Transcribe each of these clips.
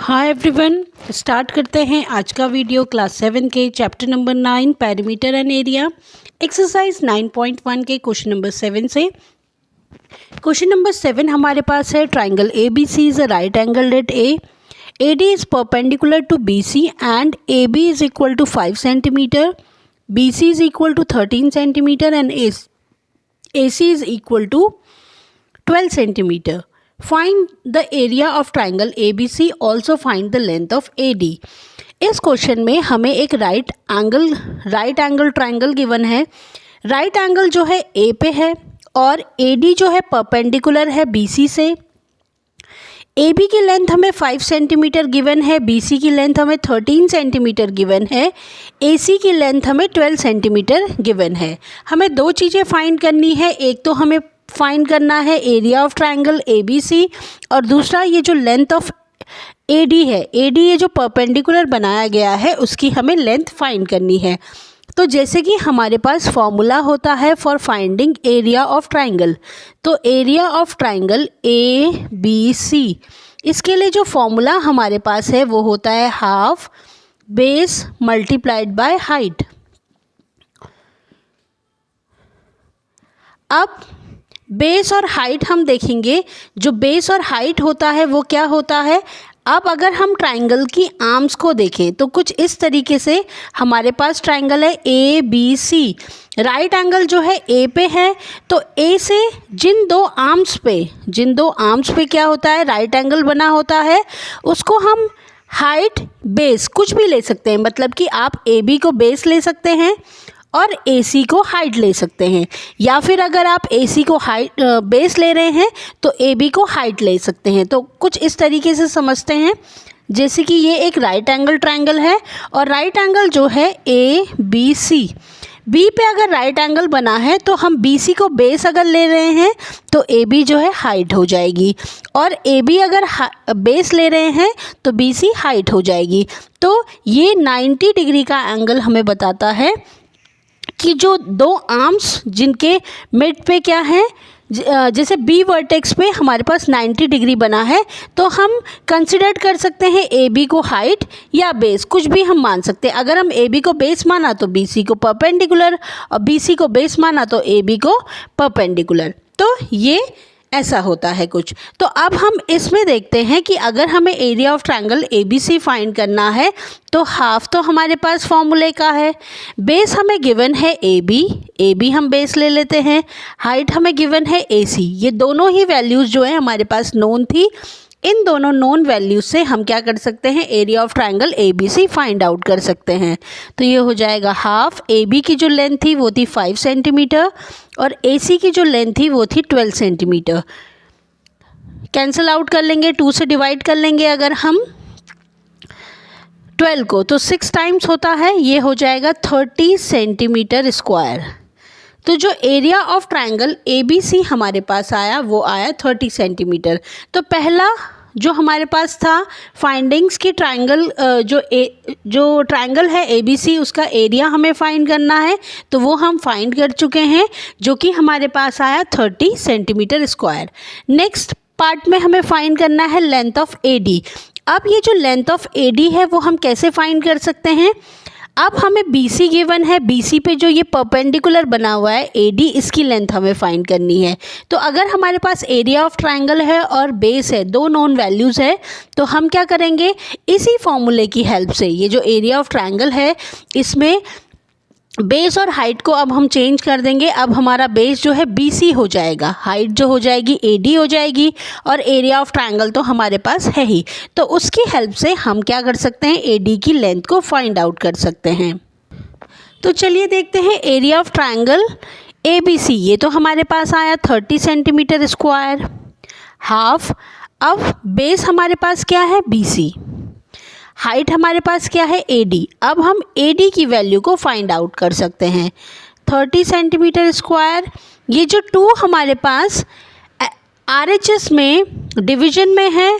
Hi everyone, start करते हैं आज का वीडियो क्लास 7 के chapter number 9 perimeter and area exercise 9.1 के क्वेश्चन नंबर 7 से। क्वेश्चन नंबर 7 हमारे पास है triangle A B C is a right angle at A D is perpendicular to B C and A B is equal to 5 centimetre, B C is equal to 13 centimetre and A C is equal to 12 centimetre. Find the area of triangle ABC, also find the length of AD. इस question में हमें एक right angle triangle given है. Right angle जो है A पे है और AD जो है परपेंडिकुलर है BC से. AB की लेंथ हमें 5 सेंटीमीटर गिवन है, BC की लेंथ हमें 13 सेंटीमीटर गिवन है, AC की लेंथ हमें 12 सेंटीमीटर गिवन है. हमें दो चीज़ें फाइंड करनी है. एक तो हमें फाइंड करना है एरिया ऑफ ट्राइंगल ABC और दूसरा ये जो लेंथ ऑफ AD है, AD ये जो परपेंडिकुलर बनाया गया है उसकी हमें लेंथ फाइंड करनी है. तो जैसे कि हमारे पास फॉर्मूला होता है for finding area of triangle, तो एरिया ऑफ ट्राइंगल ABC इसके लिए जो फॉर्मूला हमारे पास है वो होता है half base multiplied by height. अब बेस और हाइट हम देखेंगे. जो बेस और हाइट होता है वो क्या होता है. अब अगर हम ट्राइंगल की आर्म्स को देखें तो कुछ इस तरीके से हमारे पास ट्राइंगल है ABC. राइट एंगल जो है A पे है तो A से जिन दो आर्म्स पे क्या होता है, राइट एंगल बना होता है, उसको हम हाइट बेस कुछ भी ले सकते हैं. मतलब कि आप AB को बेस ले सकते हैं और AC को हाइट ले सकते हैं, या फिर अगर आप AC को हाइट बेस ले रहे हैं तो AB को हाइट ले सकते हैं. तो कुछ इस तरीके से समझते हैं. जैसे कि ये एक राइट एंगल ट्राइंगल है और राइट एंगल जो है ABC, B पे अगर राइट एंगल बना है तो हम BC को बेस अगर ले रहे हैं तो AB जो है हाइट हो जाएगी और AB अगर बेस ले रहे हैं तो BC हाइट हो जाएगी. तो ये 90 डिग्री का एंगल हमें बताता है कि जो दो आर्म्स जिनके मिड पे क्या है, जैसे B वर्टेक्स पे हमारे पास 90 डिग्री बना है तो हम कंसिडर कर सकते हैं AB को हाइट या बेस, कुछ भी हम मान सकते हैं. अगर हम AB को बेस माना तो BC को परपेंडिकुलर और BC को बेस माना तो AB को परपेंडिकुलर. तो ये ऐसा होता है कुछ. तो अब हम इसमें देखते हैं कि अगर हमें area of triangle ABC find करना है तो हाफ तो हमारे पास फॉर्मूले का है, बेस हमें गिवन है AB हम बेस ले लेते हैं, हाइट हमें गिवन है AC. ये दोनों ही वैल्यूज़ जो है हमारे पास नोन थी. इन दोनों नोन वैल्यूज से हम क्या कर सकते हैं, area of triangle ABC find out कर सकते हैं. तो ये हो जाएगा हाफ. AB की जो लेंथ थी वो थी 5 सेंटीमीटर और AC की जो लेंथ थी वो थी 12 सेंटीमीटर. कैंसिल आउट कर लेंगे, 2 से डिवाइड कर लेंगे अगर हम 12 को तो 6 टाइम्स होता है, ये हो जाएगा 30 सेंटीमीटर स्क्वायर. तो जो एरिया ऑफ ट्राइंगल ABC हमारे पास आया वो आया 30 सेंटीमीटर. तो पहला जो हमारे पास था फाइंडिंग्स की ट्राइंगल जो ट्राइंगल है ABC उसका एरिया हमें फाइंड करना है तो वो हम फाइंड कर चुके हैं जो कि हमारे पास आया 30 सेंटीमीटर स्क्वायर. नेक्स्ट पार्ट में हमें फाइंड करना है लेंथ ऑफ AD. अब ये जो लेंथ ऑफ AD है वो हम कैसे फाइंड कर सकते हैं. अब हमें BC गिवन है, BC पे जो ये परपेंडिकुलर बना हुआ है AD, इसकी लेंथ हमें फाइंड करनी है. तो अगर हमारे पास एरिया ऑफ ट्राइंगल है और बेस है, दो नोन वैल्यूज़ है, तो हम क्या करेंगे, इसी फॉर्मूले की हेल्प से ये जो एरिया ऑफ ट्राइंगल है इसमें बेस और हाइट को अब हम चेंज कर देंगे. अब हमारा बेस जो है BC हो जाएगा, हाइट जो हो जाएगी AD हो जाएगी और एरिया ऑफ ट्राइंगल तो हमारे पास है ही. तो उसकी हेल्प से हम क्या कर सकते हैं, AD की लेंथ को फाइंड आउट कर सकते हैं. तो चलिए देखते हैं एरिया ऑफ ट्राइंगल ABC. ये तो हमारे पास आया 30 सेंटीमीटर स्क्वायर हाफ. अब बेस हमारे पास क्या है BC, हाइट हमारे पास क्या है AD. अब हम AD की वैल्यू को फाइंड आउट कर सकते हैं 30 सेंटीमीटर स्क्वायर. ये जो 2 हमारे पास RHS में डिवीजन में है,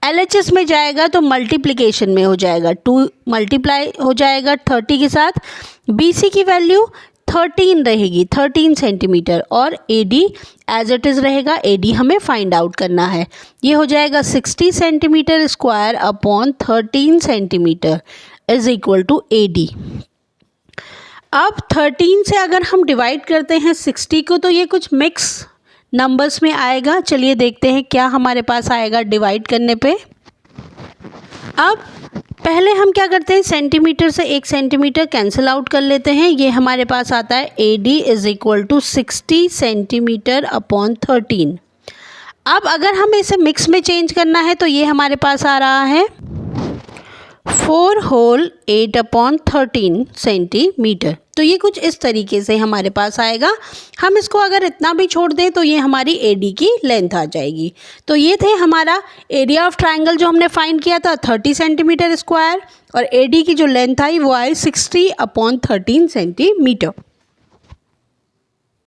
LHS में जाएगा तो मल्टीप्लिकेशन में हो जाएगा, 2 मल्टीप्लाई हो जाएगा 30 के साथ. BC की वैल्यू 13 रहेगी, 13 सेंटीमीटर, और AD एज इट इज़ रहेगा। AD हमें फाइंड आउट करना है। ये हो जाएगा 60 centimetre square upon 13 centimetre is equal to AD। अब 13 से अगर हम डिवाइड करते हैं 60 को तो ये कुछ मिक्स नंबर्स में आएगा। चलिए देखते हैं क्या हमारे पास आएगा डिवाइड करने पे। अब पहले हम क्या करते हैं, सेंटीमीटर से 1 सेंटीमीटर कैंसिल आउट कर लेते हैं। ये हमारे पास आता है AD is equal to 60 centimetre upon 13। अब अगर हमें इसे मिक्स में चेंज करना है तो ये हमारे पास आ रहा है 4 होल 8 अपॉन 13 सेंटीमीटर। तो ये कुछ इस तरीके से हमारे पास आएगा। हम इसको अगर इतना भी छोड़ दें तो ये हमारी AD की लेंथ आ जाएगी। तो ये थे हमारा एरिया ऑफ ट्राइंगल जो हमने फाइंड किया था 30 सेंटीमीटर स्क्वायर, और AD की जो लेंथ आई वो आई 60 अपॉन 13 सेंटीमीटर।